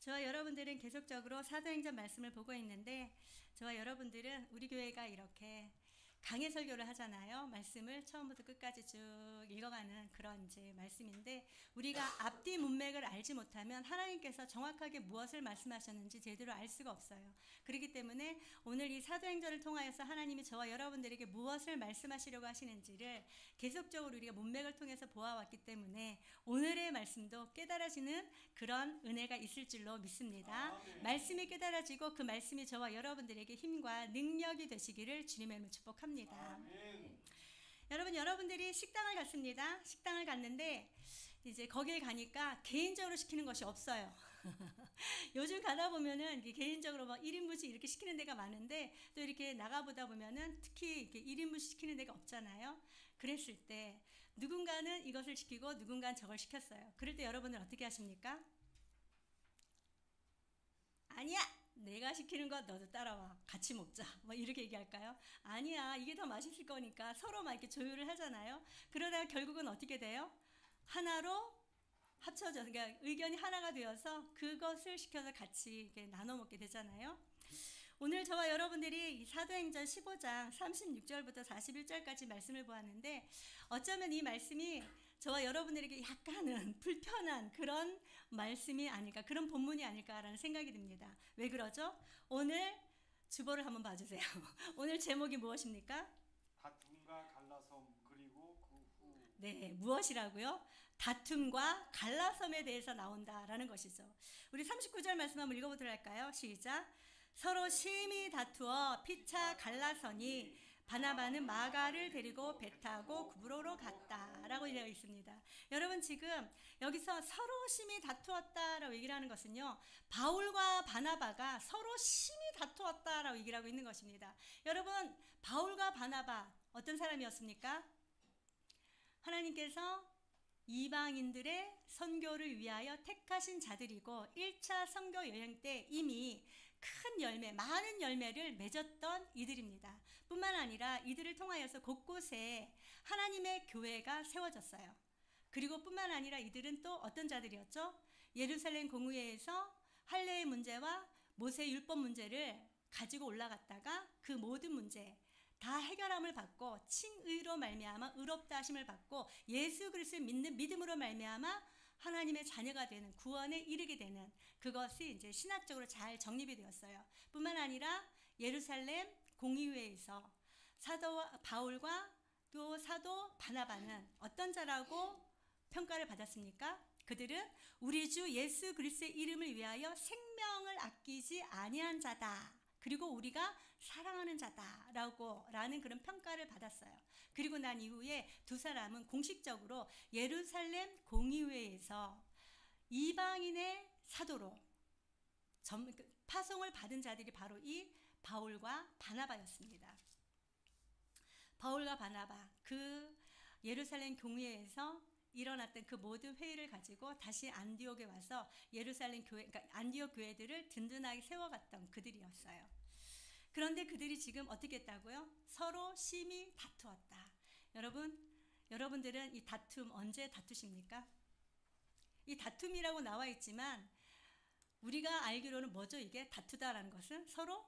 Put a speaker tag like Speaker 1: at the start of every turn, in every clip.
Speaker 1: 저와 여러분들은 계속적으로 사도행전 말씀을 보고 있는데, 저와 여러분들은 우리 교회가 이렇게 강해 설교를 하잖아요. 말씀을 처음부터 끝까지 쭉 읽어가는 그런 이제 말씀인데, 우리가 앞뒤 문맥을 알지 못하면 하나님께서 정확하게 무엇을 말씀하셨는지 제대로 알 수가 없어요. 그렇기 때문에 오늘 이 사도행전을 통하여서 하나님이 저와 여러분들에게 무엇을 말씀하시려고 하시는지를 계속적으로 우리가 문맥을 통해서 보아왔기 때문에 오늘의 말씀도 깨달아지는 그런 은혜가 있을 줄로 믿습니다. 말씀이 깨달아지고 그 말씀이 저와 여러분들에게 힘과 능력이 되시기를 주님의 이름으로 축복합니다. 여러분들이 식당을 갔습니다. 식당을 갔는데 이제 거길 가니까 개인적으로 시키는 것이 없어요. 요즘 가다 보면은 개인적으로 막 1인분씩 이렇게 시키는 데가 많은데, 또 이렇게 나가보다 보면은 특히 이렇게 1인분씩 시키는 데가 없잖아요. 그랬을 때 누군가는 이것을 시키고 누군가는 저걸 시켰어요. 그럴 때 여러분은 어떻게 하십니까? 아니야! 내가 시키는 거 너도 따라와. 같이 먹자. 뭐 이렇게 얘기할까요? 아니야. 이게 더 맛있을 거니까 서로 막 이렇게 조율을 하잖아요. 그러다가 결국은 어떻게 돼요? 하나로 합쳐져. 그러니까 의견이 하나가 되어서 그것을 시켜서 같이 이렇게 나눠 먹게 되잖아요. 오늘 저와 여러분들이 사도행전 15장 36절부터 41절까지 말씀을 보았는데, 어쩌면 이 말씀이 저와 여러분들에게 약간은 불편한 그런 말씀이 아닐까, 그런 본문이 아닐까라는 생각이 듭니다. 왜 그러죠? 오늘 주보를 한번 봐주세요. 오늘 제목이 무엇입니까?
Speaker 2: 다툼과 갈라섬, 그리고 그 후.
Speaker 1: 네, 무엇이라고요? 다툼과 갈라섬에 대해서 나온다라는 것이죠. 우리 39절 말씀 한번 읽어보도록 할까요? 시작. 서로 심히 다투어 피차 갈라서니 바나바는 마가를 데리고 배 타고 구브로로 갔다라고 되어 있습니다. 여러분, 지금 여기서 서로 심히 다투었다라고 얘기를 하는 것은요, 바울과 바나바가 서로 심히 다투었다라고 얘기를 하고 있는 것입니다. 여러분, 바울과 바나바 어떤 사람이었습니까? 하나님께서 이방인들의 선교를 위하여 택하신 자들이고, 1차 선교 여행 때 이미 큰 열매, 많은 열매를 맺었던 이들입니다. 뿐만 아니라 이들을 통하여서 곳곳에 하나님의 교회가 세워졌어요. 그리고 뿐만 아니라 이들은 또 어떤 자들이었죠? 예루살렘 공의회에서 할례의 문제와 모세 율법 문제를 가지고 올라갔다가 그 모든 문제 다 해결함을 받고 칭의로 말미암아 의롭다 하심을 받고 예수 그리스도를 믿는 믿음으로 말미암아 하나님의 자녀가 되는, 구원에 이르게 되는, 그것이 이제 신학적으로 잘 정립이 되었어요. 뿐만 아니라 예루살렘 공의회에서 사도 바울과 또 사도 바나바는 어떤 자라고 평가를 받았습니까? 그들은 우리 주 예수 그리스도의 이름을 위하여 생명을 아끼지 아니한 자다. 그리고 우리가 사랑하는 자다라는 그런 평가를 받았어요. 그리고 난 이후에 두 사람은 공식적으로 예루살렘 공의회에서 이방인의 사도로 파송을 받은 자들이 바로 이 바울과 바나바였습니다. 바울과 바나바, 그 예루살렘 공의회에서 일어났던 그 모든 회의를 가지고 다시 안디옥에 와서 예루살렘 교회, 그러니까 안디옥 교회들을 든든하게 세워갔던 그들이었어요. 그런데 그들이 지금 어떻게 했다고요? 서로 심히 다투었다. 여러분들은 이 다툼 언제 다투십니까? 이 다툼이라고 나와 있지만 우리가 알기로는 뭐죠? 이게 다투다라는 것은 서로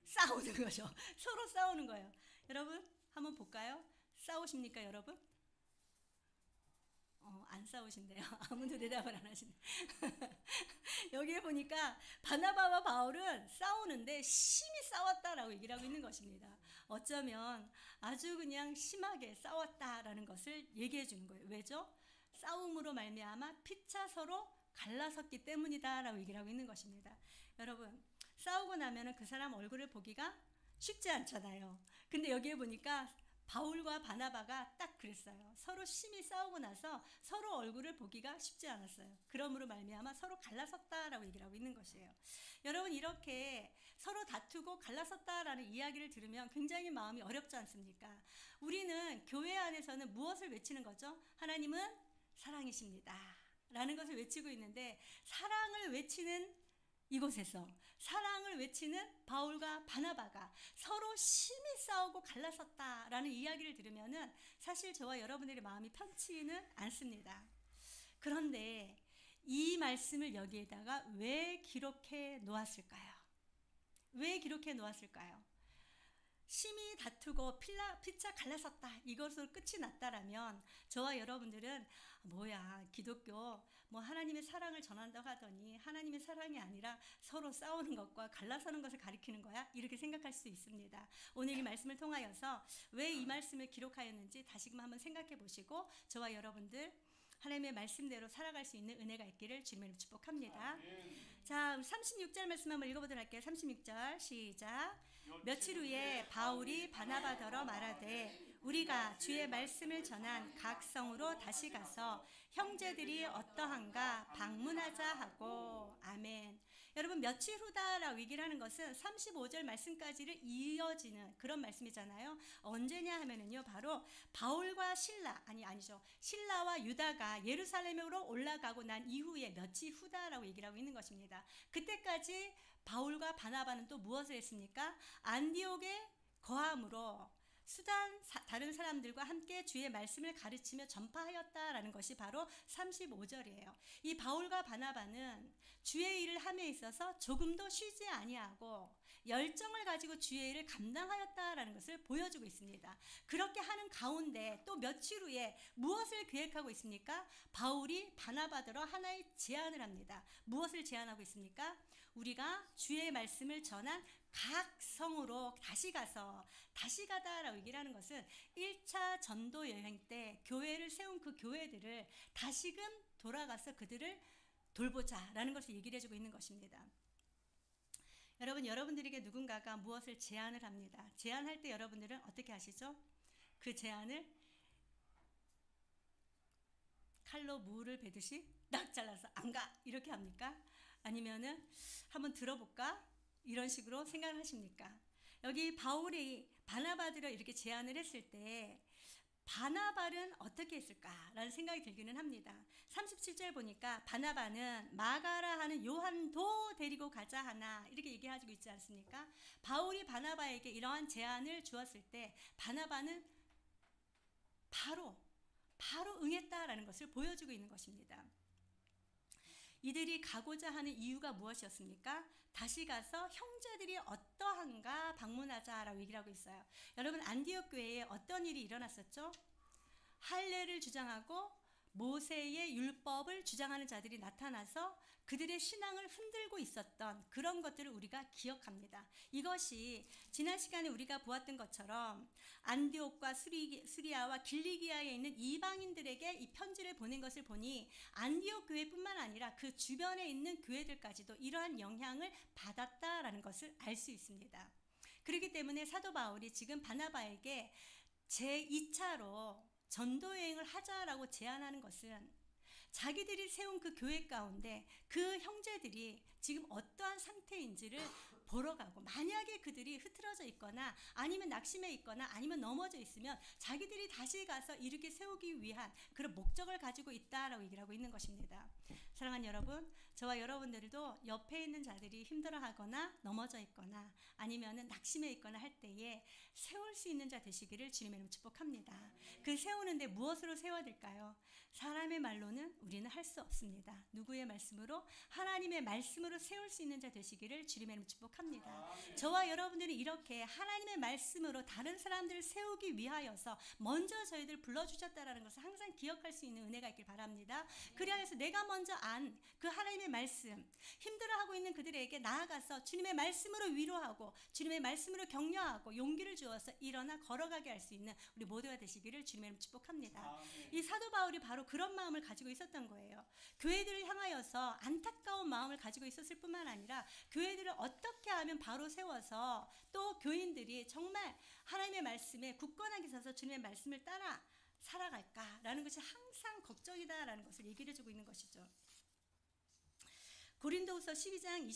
Speaker 1: 싸우는 거죠. 서로 싸우는 거예요. 여러분 한번 볼까요? 싸우십니까, 여러분? 안 싸우신대요. 아무도 대답을 안 하시네. 여기에 보니까 바나바와 바울은 싸우는데 심히 싸웠다라고 얘기를 하고 있는 것입니다. 어쩌면 아주 그냥 심하게 싸웠다라는 것을 얘기해 주는 거예요. 왜죠? 싸움으로 말미암아 피차 서로 갈라섰기 때문이다라고 얘기를 하고 있는 것입니다. 여러분, 싸우고 나면은 그 사람 얼굴을 보기가 쉽지 않잖아요. 근데 여기에 보니까 바울과 바나바가 딱 그랬어요. 서로 심히 싸우고 나서 서로 얼굴을 보기가 쉽지 않았어요. 그러므로 말미암아 서로 갈라섰다라고 얘기를 하고 있는 것이에요. 여러분, 이렇게 서로 다투고 갈라섰다라는 이야기를 들으면 굉장히 마음이 어렵지 않습니까? 우리는 교회 안에서는 무엇을 외치는 거죠? 하나님은 사랑이십니다 라는 것을 외치고 있는데, 사랑을 외치는 이곳에서 사랑을 외치는 바울과 바나바가 서로 심히 싸우고 갈라섰다라는 이야기를 들으면은 사실 저와 여러분들의 마음이 편치는 않습니다. 그런데 이 말씀을 여기에다가 왜 기록해 놓았을까요? 왜 기록해 놓았을까요? 심히 다투고 피차 갈라섰다, 이것으로 끝이 났다라면 저와 여러분들은 뭐야, 기독교 뭐 하나님의 사랑을 전한다고 하더니 하나님의 사랑이 아니라 서로 싸우는 것과 갈라서는 것을 가리키는 거야, 이렇게 생각할 수 있습니다. 오늘 이 말씀을 통하여서 왜 이 말씀을 기록하였는지 다시금 한번 생각해 보시고 저와 여러분들 하나님의 말씀대로 살아갈 수 있는 은혜가 있기를 주님으로 축복합니다. 자, 36절 말씀 한번 읽어보도록 할게요. 36절 시작. 며칠 후에 바울이 바나바더러 말하되 우리가 주의 말씀을 전한 각 성으로 다시 가서 형제들이 어떠한가 방문하자 하고. 아멘. 여러분, 며칠 후다라고 얘기를 하는 것은 35절 말씀까지를 이어지는 그런 말씀이잖아요. 언제냐 하면은요, 바로 바울과 신라와 유다가 예루살렘으로 올라가고 난 이후에 며칠 후다라고 얘기를 하고 있는 것입니다. 그때까지 바울과 바나바는 또 무엇을 했습니까? 안디옥에 거함으로 다른 사람들과 함께 주의 말씀을 가르치며 전파하였다라는 것이 바로 35절이에요. 이 바울과 바나바는 주의 일을 함에 있어서 조금도 쉬지 아니하고 열정을 가지고 주의 일을 감당하였다라는 것을 보여주고 있습니다. 그렇게 하는 가운데 또 며칠 후에 무엇을 계획하고 있습니까? 바울이 바나바더러 하나의 제안을 합니다. 무엇을 제안하고 있습니까? 우리가 주의 말씀을 전한 각 성으로 다시 가다라고 얘기를 하는 것은 1차 전도 여행 때 교회를 세운 그 교회들을 다시금 돌아가서 그들을 돌보자라는 것을 얘기를 해주고 있는 것입니다. 여러분들에게 누군가가 무엇을 제안을 합니다. 제안할 때 여러분들은 어떻게 하시죠? 그 제안을 칼로 무를 베듯이 딱 잘라서 안 가, 이렇게 합니까? 아니면은 한번 들어볼까? 이런 식으로 생각을 하십니까? 여기 바울이 바나바들을 이렇게 제안을 했을 때 바나바는 어떻게 했을까라는 생각이 들기는 합니다. 37절 보니까 바나바는 마가라 하는 요한도 데리고 가자 하나, 이렇게 얘기하고 있지 않습니까? 바울이 바나바에게 이러한 제안을 주었을 때 바나바는 바로 응했다라는 것을 보여주고 있는 것입니다. 이들이 가고자 하는 이유가 무엇이었습니까? 다시 가서 형제들이 어떠한가 방문하자라고 얘기를 하고 있어요. 여러분, 안디옥 교회에 어떤 일이 일어났었죠? 할례를 주장하고 모세의 율법을 주장하는 자들이 나타나서 그들의 신앙을 흔들고 있었던 그런 것들을 우리가 기억합니다. 이것이 지난 시간에 우리가 보았던 것처럼 안디옥과 수리아와 길리기아에 있는 이방인들에게 이 편지를 보낸 것을 보니 안디옥 교회뿐만 아니라 그 주변에 있는 교회들까지도 이러한 영향을 받았다라는 것을 알 수 있습니다. 그렇기 때문에 사도 바울이 지금 바나바에게 제2차로 전도여행을 하자라고 제안하는 것은 자기들이 세운 그 교회 가운데 그 형제들이 지금 어떠한 상태인지를 보러 가고, 만약에 그들이 흐트러져 있거나 아니면 낙심해 있거나 아니면 넘어져 있으면 자기들이 다시 가서 일으켜 세우기 위한 그런 목적을 가지고 있다라고 얘기를 하고 있는 것입니다. 사랑하는 여러분, 저와 여러분들도 옆에 있는 자들이 힘들어하거나 넘어져 있거나 아니면 낙심해 있거나 할 때에 세울 수 있는 자 되시기를 주님의 이름으로 축복합니다. 그 세우는데 무엇으로 세워야 될까요? 사람의 말로는 우리는 할 수 없습니다. 누구의 말씀으로? 하나님의 말씀으로 세울 수 있는 자 되시기를 주님의 이름으로 축복합니다. 저와 여러분들이 이렇게 하나님의 말씀으로 다른 사람들을 세우기 위하여서 먼저 저희들 불러주셨다라는 것을 항상 기억할 수 있는 은혜가 있길 바랍니다. 그리하여서 내가 먼저 안 그 하나님의 말씀, 힘들어하고 있는 그들에게 나아가서 주님의 말씀으로 위로하고 주님의 말씀으로 격려하고 용기를 주어서 일어나 걸어가게 할 수 있는 우리 모두가 되시기를 주님의 이름으로 축복합니다. 이 사도 바울이 바로 그런 마음을 가지고 있었던 거예요. 교회들을 향하여서 안타까운 마음을 가지고 있었을 뿐만 아니라 교회들을 어떻게 하면 바로 세워서 또 교인들이 정말 하나님의 말씀에 굳건하게 서서 주님의 말씀을 따라 살아갈까라는 것이 항상 걱정이다라는 것을 얘기를 해주고 있는 것이죠. 고린도후서 11장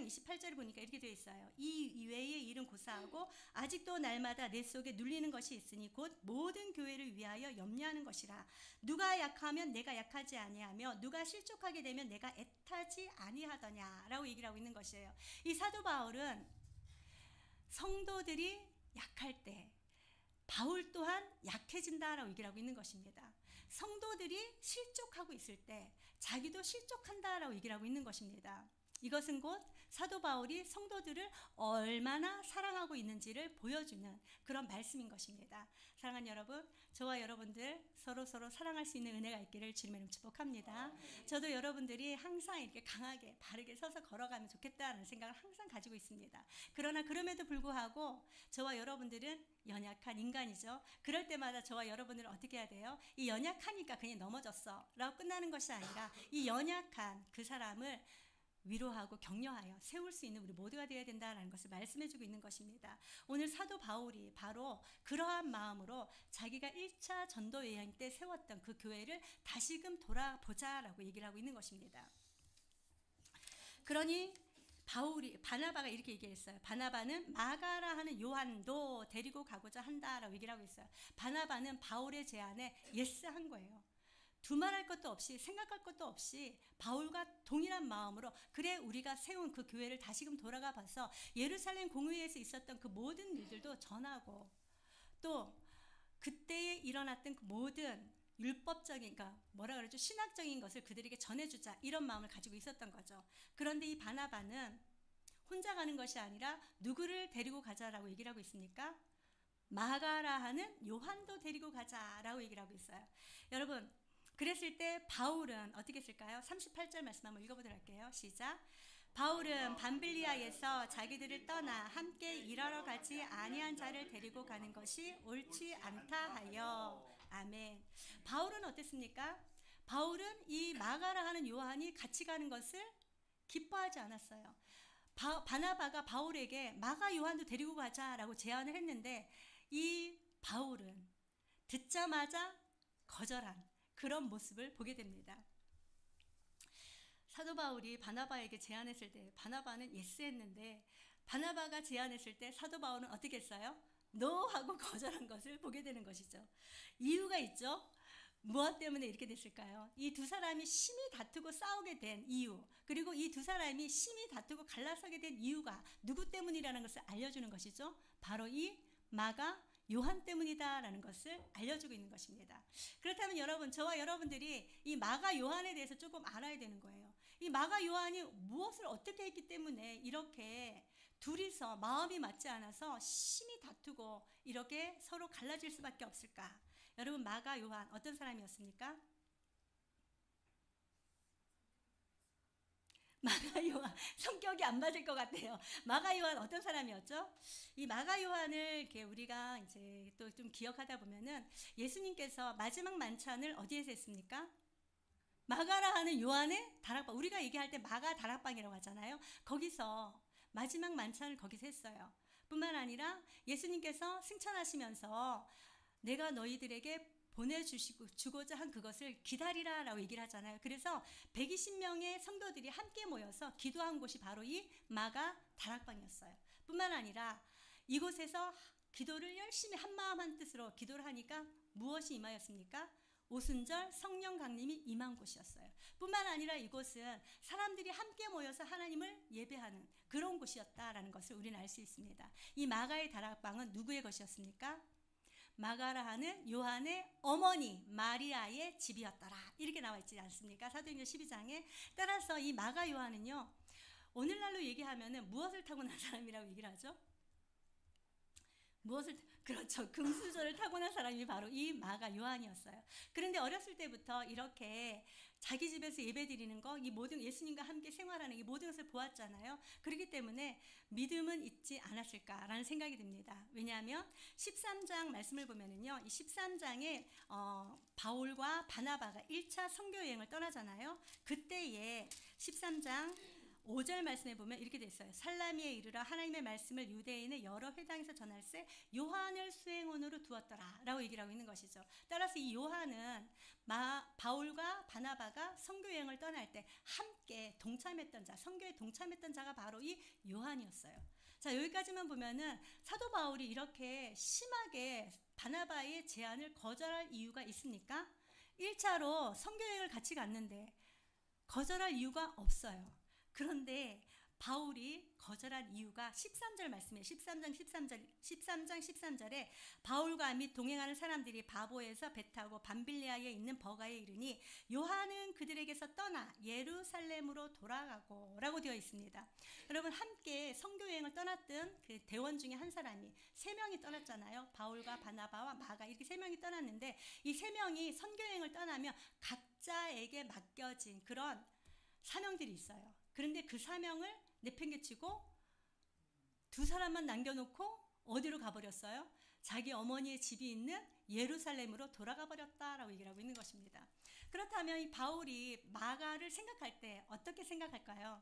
Speaker 1: 28절을 보니까 이렇게 되어 있어요. 이 이외의 일은 고사하고 아직도 날마다 내 속에 눌리는 것이 있으니 곧 모든 교회를 위하여 염려하는 것이라. 누가 약하면 내가 약하지 아니하며 누가 실족하게 되면 내가 애타지 아니하더냐라고 얘기를 하고 있는 것이에요. 이 사도 바울은 성도들이 약할 때 바울 또한 약해진다라고 얘기를 하고 있는 것입니다. 성도들이 실족하고 있을 때 자기도 실족한다라고 얘기를 하고 있는 것입니다. 이것은 곧 사도 바울이 성도들을 얼마나 사랑하고 있는지를 보여주는 그런 말씀인 것입니다. 사랑하는 여러분, 저와 여러분들 서로 사랑할 수 있는 은혜가 있기를 주님의 이름으로 축복합니다. 저도 여러분들이 항상 이렇게 강하게 바르게 서서 걸어가면 좋겠다는 생각을 항상 가지고 있습니다. 그러나 그럼에도 불구하고 저와 여러분들은 연약한 인간이죠. 그럴 때마다 저와 여러분들은 어떻게 해야 돼요? 이 연약하니까 그냥 넘어졌어 라고 끝나는 것이 아니라 이 연약한 그 사람을 위로하고 격려하여 세울 수 있는 우리 모두가 되어야 된다는 것을 말씀해주고 있는 것입니다. 오늘 사도 바울이 바로 그러한 마음으로 자기가 1차 전도 여행 때 세웠던 그 교회를 다시금 돌아보자라고 얘기를 하고 있는 것입니다. 그러니 바나바가 이렇게 얘기했어요. 바나바는 마가라 하는 요한도 데리고 가고자 한다라고 얘기를 하고 있어요. 바나바는 바울의 제안에 예스한 거예요. 두말할 것도 없이 생각할 것도 없이 바울과 동일한 마음으로 그래 우리가 세운 그 교회를 다시금 돌아가 봐서 예루살렘 공회에서 있었던 그 모든 일들도 전하고 또 그때에 일어났던 그 모든 율법적인 그러니까 뭐라 그러죠? 신학적인 것을 그들에게 전해주자 이런 마음을 가지고 있었던 거죠. 그런데 이 바나바는 혼자 가는 것이 아니라 누구를 데리고 가자라고 얘기를 하고 있습니까? 마가라 하는 요한도 데리고 가자라고 얘기를 하고 있어요. 여러분 그랬을 때 바울은 어떻게 했을까요? 38절 말씀 한번 읽어보도록 할게요. 시작. 바울은 밤빌리아에서 자기들을 떠나 함께 일하러 가지 아니한 자를 데리고 가는 것이 옳지 않다 하여. 아멘. 바울은 어땠습니까? 바울은 이 마가라 하는 요한이 같이 가는 것을 기뻐하지 않았어요. 바나바가 바울에게 마가 요한도 데리고 가자라고 제안을 했는데 이 바울은 듣자마자 거절한 그런 모습을 보게 됩니다. 사도 바울이 바나바에게 제안했을 때 바나바는 예스 했는데 바나바가 제안했을 때 사도 바울은 어떻게 했어요? 노 하고 거절한 것을 보게 되는 것이죠. 이유가 있죠. 무엇 때문에 이렇게 됐을까요? 이 두 사람이 심히 다투고 싸우게 된 이유, 그리고 이 두 사람이 심히 다투고 갈라서게 된 이유가 누구 때문이라는 것을 알려주는 것이죠. 바로 이 마가 요한 때문이다라는 것을 알려주고 있는 것입니다. 그렇다면 여러분, 저와 여러분들이 이 마가 요한에 대해서 조금 알아야 되는 거예요. 이 마가 요한이 무엇을 어떻게 했기 때문에 이렇게 둘이서 마음이 맞지 않아서 심히 다투고 이렇게 서로 갈라질 수밖에 없을까? 여러분, 마가 요한 어떤 사람이었습니까? 마가 요한 성격이 안 맞을 것 같아요. 마가 요한 어떤 사람이었죠? 이 마가 요한을 이렇게 우리가 이제 또 좀 기억하다 보면은 예수님께서 마지막 만찬을 어디에서 했습니까? 마가라 하는 요한의 다락방, 우리가 얘기할 때 마가 다락방이라고 하잖아요. 거기서 마지막 만찬을 거기서 했어요. 뿐만 아니라 예수님께서 승천하시면서 내가 너희들에게 보내주고자 한 그것을 기다리라 라고 얘기를 하잖아요. 그래서 120명의 성도들이 함께 모여서 기도한 곳이 바로 이 마가 다락방이었어요. 뿐만 아니라 이곳에서 기도를 열심히 한마음 한뜻으로 기도를 하니까 무엇이 임하였습니까? 오순절 성령 강림이 임한 곳이었어요. 뿐만 아니라 이곳은 사람들이 함께 모여서 하나님을 예배하는 그런 곳이었다라는 것을 우리는 알 수 있습니다. 이 마가의 다락방은 누구의 것이었습니까? 마가라 하는 요한의 어머니 마리아의 집이었더라. 이렇게 나와 있지 않습니까? 사도행전 12장에. 따라서 이 마가 요한은요, 오늘날로 얘기하면은 무엇을 타고난 사람이라고 얘기를 하죠? 그렇죠. 금수저를 타고난 사람이 바로 이 마가 요한이었어요. 그런데 어렸을 때부터 이렇게 자기 집에서 예배 드리는 거, 이 모든 예수님과 함께 생활하는 이 모든 것을 보았잖아요. 그렇기 때문에 믿음은 있지 않았을까라는 생각이 듭니다. 왜냐하면 13장 말씀을 보면은요, 이 13장에 바울과 바나바가 1차 선교 여행을 떠나잖아요. 그때에 13장 5절 말씀에 보면 이렇게 돼 있어요. 살라미에 이르러 하나님의 말씀을 유대인의 여러 회당에서 전할세 요한을 수행원으로 두었더라 라고 얘기를 하고 있는 것이죠. 따라서 이 요한은 바울과 바나바가 선교여행을 떠날 때 함께 동참했던 자, 선교에 동참했던 자가 바로 이 요한이었어요. 자, 여기까지만 보면은 사도 바울이 이렇게 심하게 바나바의 제안을 거절할 이유가 있습니까? 1차로 선교여행을 같이 갔는데 거절할 이유가 없어요. 그런데 바울이 거절한 이유가 13절 말씀에 13장 13절에 바울과 및 동행하는 사람들이 바보에서 배 타고 밤빌리아에 있는 버가에 이르니 요한은 그들에게서 떠나 예루살렘으로 돌아가고 라고 되어 있습니다. 여러분, 함께 선교여행을 떠났던 그 대원 중에 한 사람이 3명이 떠났잖아요. 바울과 바나바와 마가 이렇게 3명이 떠났는데 이 3명이 선교여행을 떠나면 각자에게 맡겨진 그런 사명들이 있어요. 그런데 그 사명을 내팽개치고 2사람만 남겨놓고 어디로 가버렸어요? 자기 어머니의 집이 있는 예루살렘으로 돌아가 버렸다라고 얘기를 하고 있는 것입니다. 그렇다면 이 바울이 마가를 생각할 때 어떻게 생각할까요?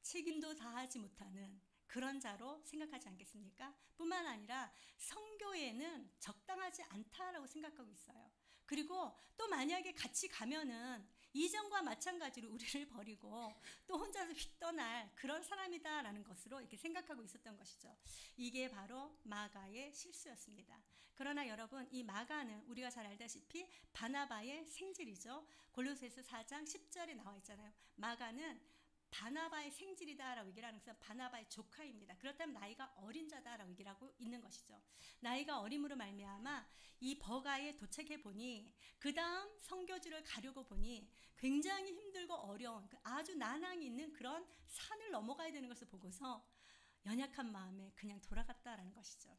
Speaker 1: 책임도 다하지 못하는 그런 자로 생각하지 않겠습니까? 뿐만 아니라 선교에는 적당하지 않다라고 생각하고 있어요. 그리고 또 만약에 같이 가면은 이전과 마찬가지로 우리를 버리고 또 혼자서 휙 떠날 그런 사람이다라는 것으로 이렇게 생각하고 있었던 것이죠. 이게 바로 마가의 실수였습니다. 그러나 여러분, 이 마가는 우리가 잘 알다시피 바나바의 생질이죠. 골로새서 4장 10절에 나와 있잖아요. 마가는 바나바의 생질이다라고 얘기를 하는 것은 바나바의 조카입니다. 그렇다면 나이가 어린 자다라고 얘기를 하고 있는 것이죠. 나이가 어림으로 말미암아 이 버가에 도착해 보니 그 다음 선교지를 가려고 보니 굉장히 힘들고 어려운 아주 난항이 있는 그런 산을 넘어가야 되는 것을 보고서 연약한 마음에 그냥 돌아갔다라는 것이죠.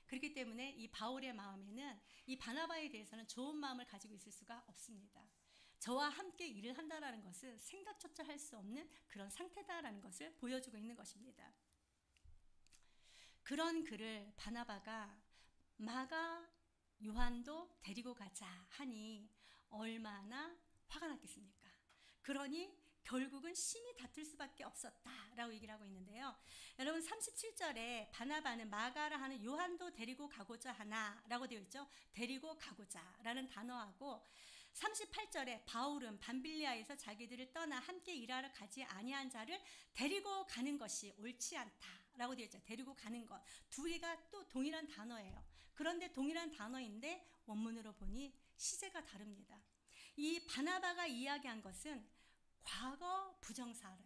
Speaker 1: 그렇기 때문에 이 바울의 마음에는 이 바나바에 대해서는 좋은 마음을 가지고 있을 수가 없습니다. 저와 함께 일을 한다라는 것은 생각조차 할 수 없는 그런 상태다라는 것을 보여주고 있는 것입니다. 그런 그를 바나바가 마가 요한도 데리고 가자 하니 얼마나 화가 났겠습니까? 그러니 결국은 심히 다툴 수밖에 없었다라고 얘기를 하고 있는데요. 여러분, 37절에 바나바는 마가라 하는 요한도 데리고 가고자 하나라고 되어 있죠. 데리고 가고자라는 단어하고 38절에 바울은 밤빌리아에서 자기들을 떠나 함께 일하러 가지 아니한 자를 데리고 가는 것이 옳지 않다라고 되어 있죠. 데리고 가는 것. 두 개가 또 동일한 단어예요. 그런데 동일한 단어인데 원문으로 보니 시제가 다릅니다. 이 바나바가 이야기한 것은 과거 부정사.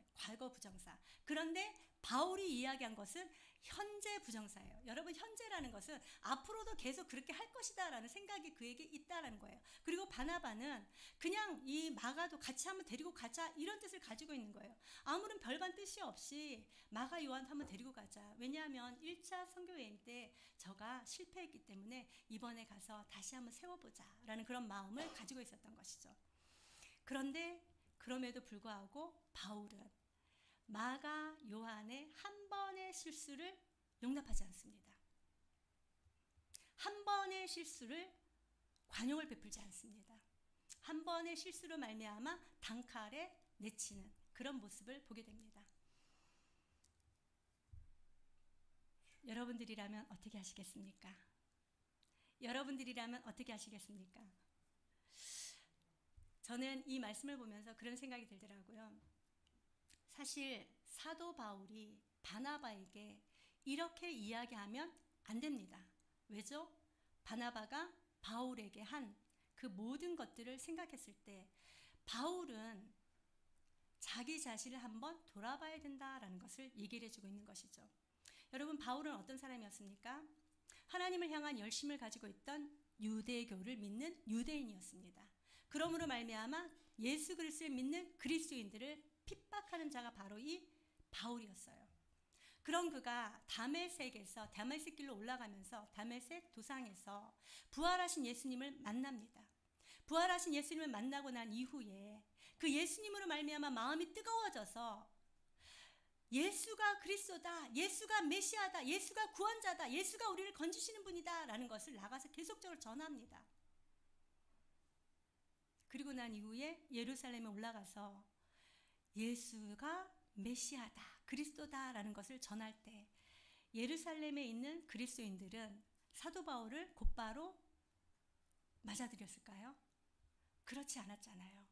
Speaker 1: 그런데 바울이 이야기한 것은 현재 부정사예요. 여러분, 현재라는 것은 앞으로도 계속 그렇게 할 것이다 라는 생각이 그에게 있다라는 거예요. 그리고 바나바는 그냥 이 마가도 같이 한번 데리고 가자 이런 뜻을 가지고 있는 거예요. 아무런 별반 뜻이 없이 마가 요한 한번 데리고 가자. 왜냐하면 1차 선교여행 때 저가 실패했기 때문에 이번에 가서 다시 한번 세워보자 라는 그런 마음을 가지고 있었던 것이죠. 그런데 그럼에도 불구하고 바울은 마가 요한의 한 번의 실수를 용납하지 않습니다. 한 번의 실수를 관용을 베풀지 않습니다. 한 번의 실수로 말미암아 단칼에 내치는 그런 모습을 보게 됩니다. 여러분들이라면 어떻게 하시겠습니까? 여러분들이라면 어떻게 하시겠습니까? 저는 이 말씀을 보면서 그런 생각이 들더라고요. 사실 사도 바울이 바나바에게 이렇게 이야기하면 안 됩니다. 왜죠? 바나바가 바울에게 한 그 모든 것들을 생각했을 때 바울은 자기 자신을 한번 돌아봐야 된다라는 것을 얘기를 해주고 있는 것이죠. 여러분, 바울은 어떤 사람이었습니까? 하나님을 향한 열심을 가지고 있던 유대교를 믿는 유대인이었습니다. 그러므로 말미암아 예수 그리스도를 믿는 그리스도인들을 핍박하는 자가 바로 이 바울이었어요. 그런 그가 다메섹 길로 올라가면서 다메섹 도상에서 부활하신 예수님을 만납니다. 부활하신 예수님을 만나고 난 이후에 그 예수님으로 말미암아 마음이 뜨거워져서 예수가 그리스도다, 예수가 메시아다, 예수가 구원자다, 예수가 우리를 건지시는 분이다 라는 것을 나가서 계속적으로 전합니다. 그리고 난 이후에 예루살렘에 올라가서 예수가 메시아다, 그리스도다라는 것을 전할 때 예루살렘에 있는 그리스도인들은 사도 바울을 곧바로 맞아들였을까요? 그렇지 않았잖아요.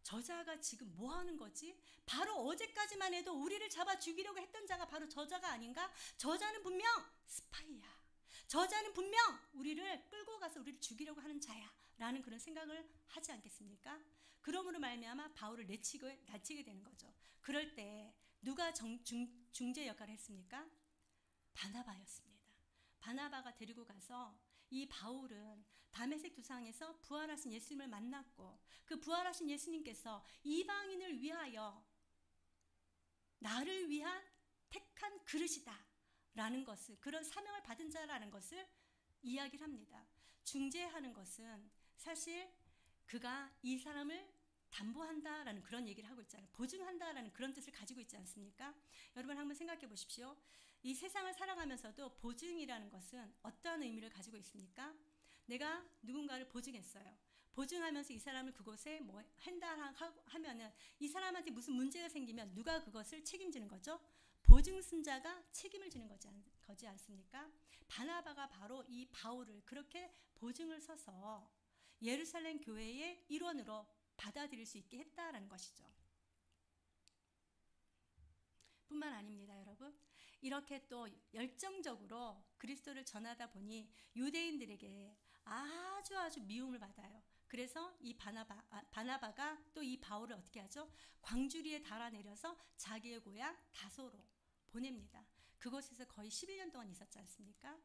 Speaker 1: 저자가 지금 뭐 하는 거지? 바로 어제까지만 해도 우리를 잡아 죽이려고 했던 자가 바로 저자가 아닌가? 저자는 분명 스파이야. 저자는 분명 우리를 끌고 가서 우리를 죽이려고 하는 자야 라는 그런 생각을 하지 않겠습니까? 그러므로 말미암아 바울을 내치게 되는 거죠. 그럴 때 누가 중재 역할을 했습니까? 바나바였습니다. 바나바가 데리고 가서 이 바울은 다메섹 두상에서 부활하신 예수님을 만났고 그 부활하신 예수님께서 이방인을 위하여 나를 위한 택한 그릇이다 라는 것을, 그런 사명을 받은 자라는 것을 이야기를 합니다. 중재하는 것은 사실 그가 이 사람을 담보한다라는 그런 얘기를 하고 있잖아요. 보증한다라는 그런 뜻을 가지고 있지 않습니까? 여러분 한번 생각해 보십시오. 이 세상을 살아가면서도 보증이라는 것은 어떠한 의미를 가지고 있습니까? 내가 누군가를 보증했어요. 보증하면서 이 사람을 그곳에 뭐 한다 하면은 이 사람한테 무슨 문제가 생기면 누가 그것을 책임지는 거죠? 보증승자가 책임을 지는 거지 않습니까? 바나바가 바로 이 바울을 그렇게 보증을 서서 예루살렘 교회의 일원으로 받아들일 수 있게 했다라는 것이죠. 뿐만 아닙니다, 여러분. 이렇게 또 열정적으로 그리스도를 전하다 보니 유대인들에게 아주 미움을 받아요. 그래서 이 바나바가 또 이 바울을 어떻게 하죠? 광주리에 달아내려서 자기의 고향 다소로 보냅니다. 그곳에서 거의 11년 동안 있었지 않습니까?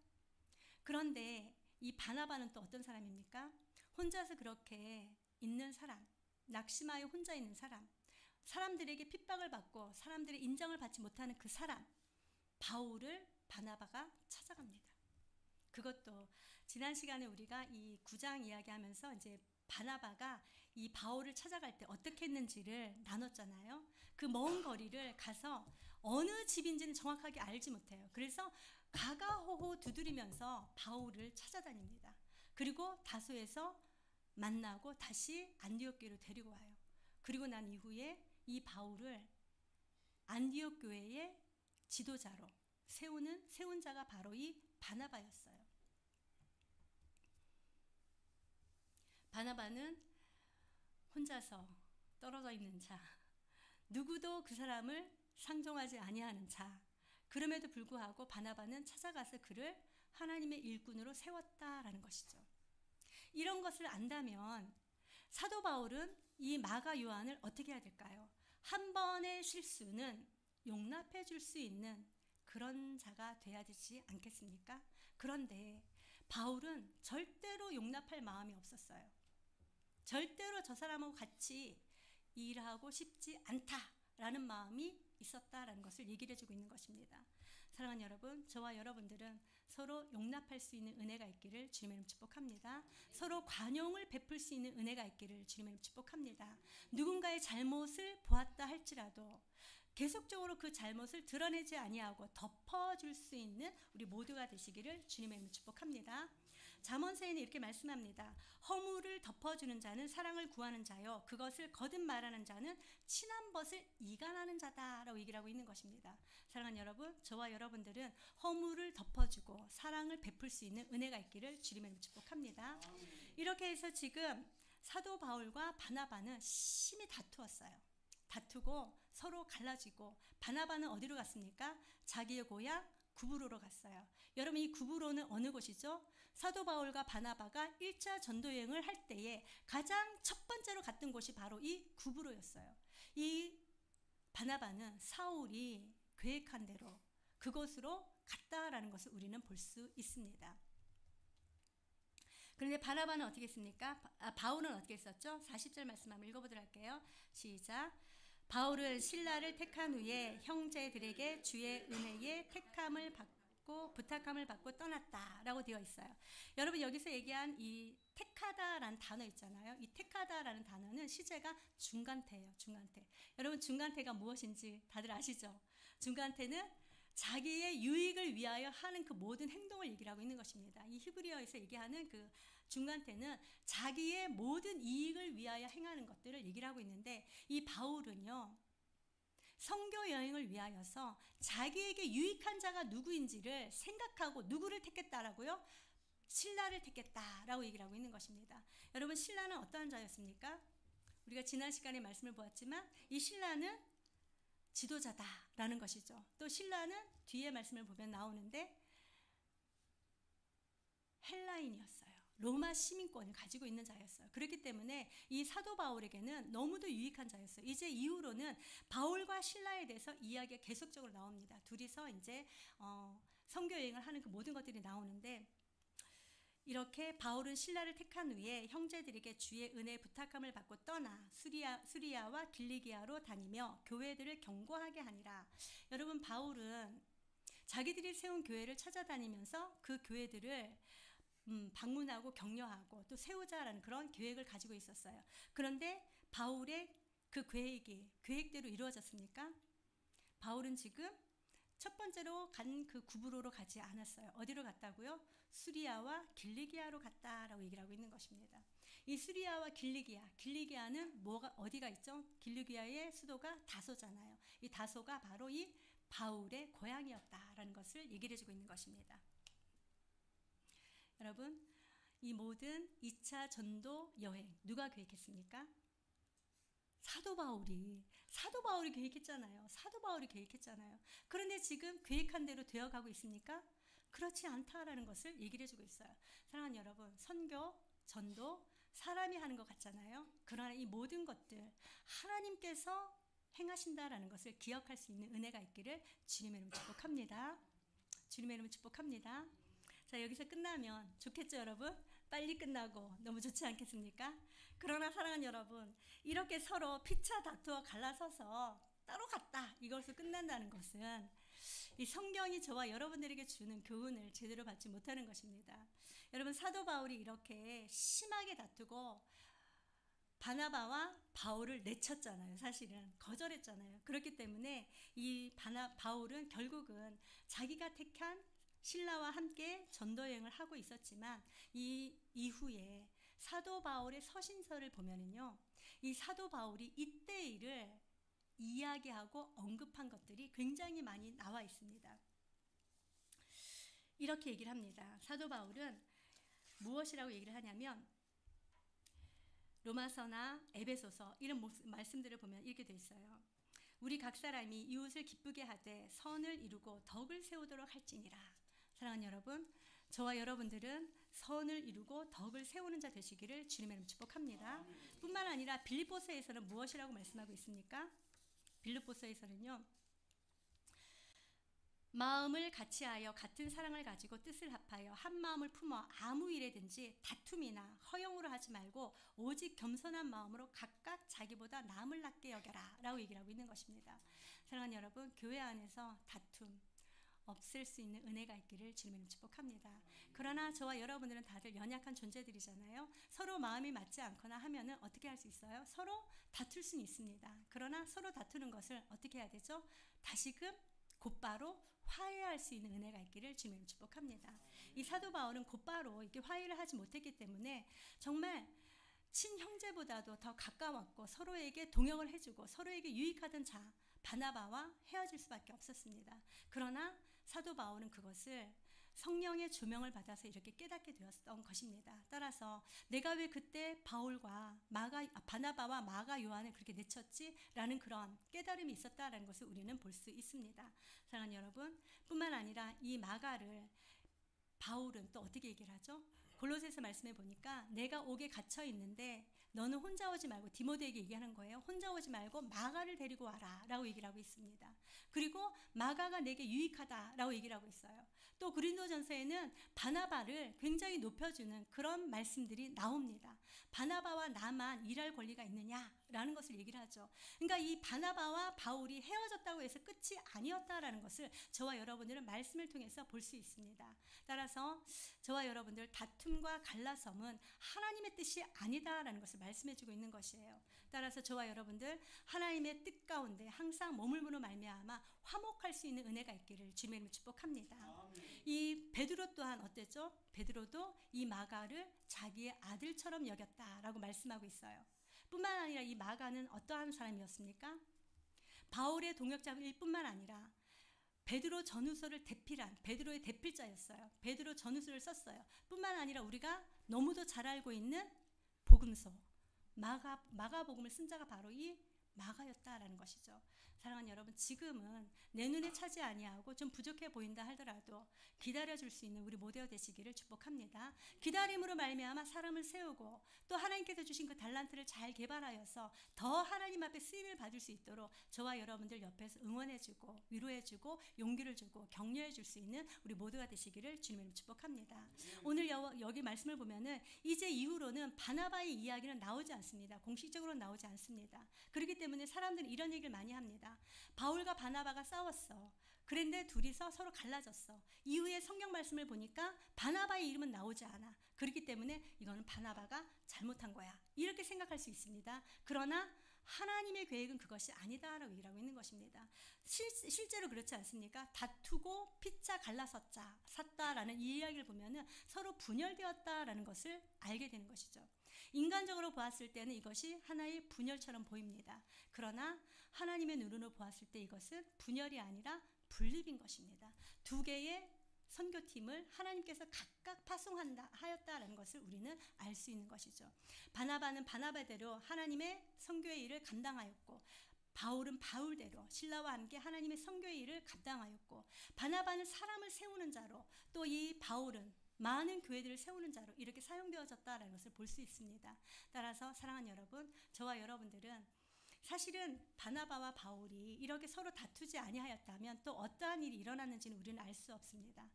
Speaker 1: 그런데 이 바나바는 또 어떤 사람입니까? 혼자서 그렇게 있는 사람, 낙심하여 혼자 있는 사람, 사람들에게 핍박을 받고 사람들의 인정을 받지 못하는 그 사람, 바울을 바나바가 찾아갑니다. 그것도 지난 시간에 우리가 이 9장 이야기하면서 이제 바나바가 이 바울을 찾아갈 때 어떻게 했는지를 나눴잖아요. 그 먼 거리를 가서 어느 집인지는 정확하게 알지 못해요. 그래서 가가호호 두드리면서 바울을 찾아다닙니다. 그리고 다소에서 만나고 다시 안디옥 교회로 데리고 와요. 그리고 난 이후에 이 바울을 안디옥 교회의 지도자로 세운 자가 바로 이 바나바였어요. 바나바는 혼자서 떨어져 있는 자, 누구도 그 사람을 상종하지 아니하는 자, 그럼에도 불구하고 바나바는 찾아가서 그를 하나님의 일꾼으로 세웠다라는 것이죠. 이런 것을 안다면 사도 바울은 이 마가 요한을 어떻게 해야 될까요? 한 번의 실수는 용납해 줄 수 있는 그런 자가 돼야 되지 않겠습니까? 그런데 바울은 절대로 용납할 마음이 없었어요. 절대로 저 사람하고 같이 일하고 싶지 않다라는 마음이 있었다라는 것을 얘기를 해주고 있는 것입니다. 사랑하는 여러분, 저와 여러분들은 서로 용납할 수 있는 은혜가 있기를 주님의 이름으로 축복합니다. 서로 관용을 베풀 수 있는 은혜가 있기를 주님의 이름으로 축복합니다. 누군가의 잘못을 보았다 할지라도 계속적으로 그 잘못을 드러내지 아니하고 덮어줄 수 있는 우리 모두가 되시기를 주님의 이름으로 축복합니다. 잠언서에는 이렇게 말씀합니다. 허물을 덮어주는 자는 사랑을 구하는 자요, 그것을 거듭 말하는 자는 친한 것을 이간하는 자다라고 얘기를 하고 있는 것입니다. 사랑하는 여러분, 저와 여러분들은 허물을 덮어주고 사랑을 베풀 수 있는 은혜가 있기를 주님의 이름으로 축복합니다. 이렇게 해서 지금 사도 바울과 바나바는 심히 다투었어요. 다투고 서로 갈라지고 바나바는 어디로 갔습니까? 자기의 고향 구브로로 갔어요. 여러분, 이 구브로는 어느 곳이죠? 사도 바울과 바나바가 1차 전도 여행을 할 때에 가장 첫 번째로 갔던 곳이 바로 이 구브로였어요. 이 바나바는 사울이 계획한 대로 그곳으로 갔다라는 것을 우리는 볼 수 있습니다. 그런데 바나바는 어떻게 했습니까? 바울은 어떻게 했었죠? 40절 말씀 한번 읽어보도록 할게요. 시작. 바울은 신라를 택한 후에 형제들에게 주의 은혜에 부탁함을 받고 떠났다라고 되어 있어요. 여러분, 여기서 얘기한 이 택하다라는 단어 있잖아요. 이 택하다라는 단어는 시제가 중간태예요. 중간태. 여러분, 중간태가 무엇인지 다들 아시죠? 중간태는 자기의 유익을 위하여 하는 그 모든 행동을 얘기를 하고 있는 것입니다. 이 히브리어에서 얘기하는 그 중간태는 자기의 모든 이익을 위하여 행하는 것들을 얘기를 하고 있는데, 이 바울은요, 선교 여행을 위하여서 자기에게 유익한 자가 누구인지를 생각하고 누구를 택했다라고요? 신라를 택했다라고 얘기를 하고 있는 것입니다. 여러분, 신라는 어떠한 자였습니까? 우리가 지난 시간에 말씀을 보았지만 이 신라는 지도자다라는 것이죠. 또 신라는 뒤에 말씀을 보면 나오는데 헬라인이었어요. 로마 시민권을 가지고 있는 자였어요. 그렇기 때문에 이 사도 바울에게는 너무도 유익한 자였어요. 이제 이후로는 바울과 신라에 대해서 이야기가 계속적으로 나옵니다. 둘이서 이제 선교 여행을 하는 그 모든 것들이 나오는데, 이렇게 바울은 신라를 택한 후에 형제들에게 주의 은혜 부탁함을 받고 떠나 수리아와 길리기아로 다니며 교회들을 경고하게 하니라. 여러분, 바울은 자기들이 세운 교회를 찾아다니면서 그 교회들을 방문하고 격려하고 또 세우자라는 그런 계획을 가지고 있었어요. 그런데 바울의 그 계획대로 이루어졌습니까? 바울은 지금 첫 번째로 간 그 구브로로 가지 않았어요. 어디로 갔다고요? 수리아와 길리기아로 갔다라고 얘기를 하고 있는 것입니다. 이 수리아와 길리기아는 어디가 있죠? 길리기아의 수도가 다소잖아요. 이 다소가 바로 이 바울의 고향이었다라는 것을 얘기를 해주고 있는 것입니다. 여러분, 이 모든 2차 전도 여행 누가 계획했습니까? 사도 바울이 계획했잖아요. 그런데 지금 계획한 대로 되어가고 있습니까? 그렇지 않다라는 것을 얘기를 해주고 있어요. 사랑하는 여러분, 선교, 전도, 사람이 하는 것 같잖아요. 그러나 이 모든 것들 하나님께서 행하신다라는 것을 기억할 수 있는 은혜가 있기를 주님의 이름으로 축복합니다. 자, 여기서 끝나면 좋겠죠, 여러분? 빨리 끝나고 너무 좋지 않겠습니까? 그러나 사랑하는 여러분, 이렇게 서로 피차 다투어 갈라서서 따로 갔다, 이것으로 끝난다는 것은 이 성경이 저와 여러분들에게 주는 교훈을 제대로 받지 못하는 것입니다. 여러분, 사도 바울이 이렇게 심하게 다투고 바나바와 바울을 내쳤잖아요. 사실은 거절했잖아요. 그렇기 때문에 이 바울은 결국은 자기가 택한 신라와 함께 전도여행을 하고 있었지만, 이 이후에 사도 바울의 서신서를 보면은요, 이 사도 바울이 이때 일을 이야기하고 언급한 것들이 굉장히 많이 나와 있습니다. 이렇게 얘기를 합니다. 사도 바울은 무엇이라고 얘기를 하냐면, 로마서나 에베소서 이런 말씀들을 보면 이렇게 돼 있어요. 우리 각 사람이 이웃을 기쁘게 하되 선을 이루고 덕을 세우도록 할지니라. 사랑하는 여러분, 저와 여러분들은 선을 이루고 덕을 세우는 자 되시기를 주님의 이름으로 축복합니다. 뿐만 아니라 빌립보서에서는 무엇이라고 말씀하고 있습니까? 빌립보서에서는요, 마음을 같이하여 같은 사랑을 가지고 뜻을 합하여 한 마음을 품어 아무 일에든지 다툼이나 허영으로 하지 말고 오직 겸손한 마음으로 각각 자기보다 남을 낫게 여겨라 라고 얘기를 하고 있는 것입니다. 사랑하는 여러분, 교회 안에서 다툼 없앨 수 있는 은혜가 있기를 주님을 축복합니다. 그러나 저와 여러분들은 다들 연약한 존재들이잖아요. 서로 마음이 맞지 않거나 하면은 어떻게 할 수 있어요? 서로 다툴 수는 있습니다. 그러나 서로 다투는 것을 어떻게 해야 되죠? 다시금 곧바로 화해할 수 있는 은혜가 있기를 주님을 축복합니다. 이 사도 바울은 곧바로 이렇게 화해를 하지 못했기 때문에 정말 친형제보다도 더 가까웠고 서로에게 동역을 해주고 서로에게 유익하던 자 바나바와 헤어질 수밖에 없었습니다. 그러나 사도 바울은 그것을 성령의 조명을 받아서 이렇게 깨닫게 되었던 것입니다. 따라서 내가 왜 그때 바나바와 마가 요한을 그렇게 내쳤지? 라는 그런 깨달음이 있었다라는 것을 우리는 볼 수 있습니다. 사랑하는 여러분, 뿐만 아니라 이 마가를 바울은 또 어떻게 얘기를 하죠? 골로새서 말씀해 보니까 내가 옥에 갇혀 있는데 너는 혼자 오지 말고, 디모데에게 얘기하는 거예요. 혼자 오지 말고 마가를 데리고 와라 라고 얘기를 하고 있습니다. 그리고 마가가 내게 유익하다 라고 얘기를 하고 있어요. 또 고린도전서에는 바나바를 굉장히 높여주는 그런 말씀들이 나옵니다. 바나바와 나만 일할 권리가 있느냐라는 것을 얘기를 하죠. 그러니까 이 바나바와 바울이 헤어졌다고 해서 끝이 아니었다라는 것을 저와 여러분들은 말씀을 통해서 볼 수 있습니다. 따라서 저와 여러분들 다툼과 갈라섬은 하나님의 뜻이 아니다라는 것을 말씀해주고 있는 것이에요. 따라서 저와 여러분들 하나님의 뜻 가운데 항상 머물므로 말미암아 화목할 수 있는 은혜가 있기를 주님의 이름으로 축복합니다. 이 베드로 또한 어땠죠? 베드로도 이 마가를 자기의 아들처럼 여겼다라고 말씀하고 있어요. 뿐만 아니라 이 마가는 어떠한 사람이었습니까? 바울의 동역자일 뿐만 아니라 베드로 전후서를 대필한 베드로의 대필자였어요. 베드로 전후서를 썼어요. 뿐만 아니라 우리가 너무도 잘 알고 있는 복음서 마가복음을 쓴 자가 바로 이 마가였다라는 것이죠. 사랑하는 여러분, 지금은 내 눈에 차지 아니하고 좀 부족해 보인다 하더라도 기다려줄 수 있는 우리 모두가 되시기를 축복합니다. 기다림으로 말미암아 사람을 세우고 또 하나님께서 주신 그 달란트를 잘 개발하여서 더 하나님 앞에 쓰임을 받을 수 있도록 저와 여러분들 옆에서 응원해주고 위로해주고 용기를 주고 격려해줄 수 있는 우리 모두가 되시기를 주님으로 축복합니다. 오늘 여기 말씀을 보면은 이제 이후로는 바나바의 이야기는 나오지 않습니다. 공식적으로 나오지 않습니다. 그렇기 때문에 사람들은 이런 얘기를 많이 합니다. 바울과 바나바가 싸웠어. 그런데 둘이서 서로 갈라졌어. 이후에 성경 말씀을 보니까 바나바의 이름은 나오지 않아. 그렇기 때문에 이거는 바나바가 잘못한 거야. 이렇게 생각할 수 있습니다. 그러나 하나님의 계획은 그것이 아니다라고 얘기하고 있는 것입니다. 실제로 그렇지 않습니까? 다투고 피차 갈라섰다라는 이 이야기를 보면은 서로 분열되었다라는 것을 알게 되는 것이죠. 인간적으로 보았을 때는 이것이 하나의 분열처럼 보입니다. 그러나 하나님의 눈으로 보았을 때 이것은 분열이 아니라 분립인 것입니다. 두 개의 선교팀을 하나님께서 각각 파송하였다라는 것을 우리는 알 수 있는 것이죠. 바나바는 바나바대로 하나님의 선교의 일을 감당하였고, 바울은 바울대로 신라와 함께 하나님의 선교의 일을 감당하였고, 바나바는 사람을 세우는 자로, 또 이 바울은 많은 교회들을 세우는 자로 이렇게 사용되어졌다라는 것을 볼 수 있습니다. 따라서 사랑하는 여러분, 저와 여러분들은 사실은 바나바와 바울이 이렇게 서로 다투지 아니하였다면 또 어떠한 일이 일어났는지는 우리는 알 수 없습니다.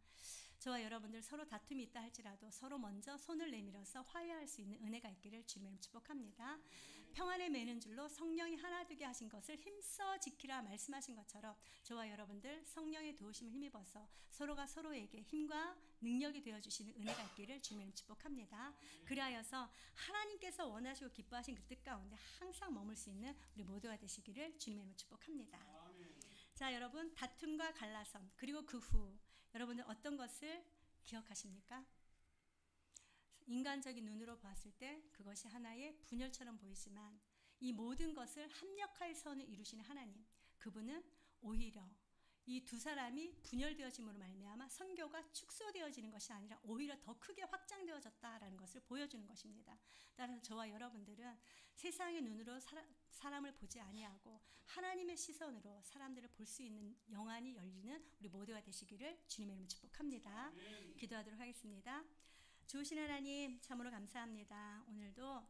Speaker 1: 저와 여러분들 서로 다툼이 있다 할지라도 서로 먼저 손을 내밀어서 화해할 수 있는 은혜가 있기를 주님의 축복합니다. 평안에 매는 줄로 성령이 하나 되게 하신 것을 힘써 지키라 말씀하신 것처럼 저와 여러분들 성령의 도우심을 힘입어서 서로가 서로에게 힘과 능력이 되어주시는 은혜가 있기를 주님의 축복합니다. 그리하여서 하나님께서 원하시고 기뻐하신 그 뜻 가운데 항상 머물 수 있는 우리 모두가 되시기를 주님의 축복합니다. 자, 여러분, 다툼과 갈라섬 그리고 그 후 여러분들 어떤 것을 기억하십니까? 인간적인 눈으로 봤을 때 그것이 하나의 분열처럼 보이지만 이 모든 것을 합력하여 선을 이루시는 하나님, 그분은 오히려 이 두 사람이 분열되어짐으로 말미암아 선교가 축소되어지는 것이 아니라 오히려 더 크게 확장되어졌다라는 것을 보여주는 것입니다. 따라서 저와 여러분들은 세상의 눈으로 사람을 보지 아니하고 하나님의 시선으로 사람들을 볼 수 있는 영안이 열리는 우리 모두가 되시기를 주님의 이름으로 축복합니다. 기도하도록 하겠습니다. 좋으신 하나님, 참으로 감사합니다. 오늘도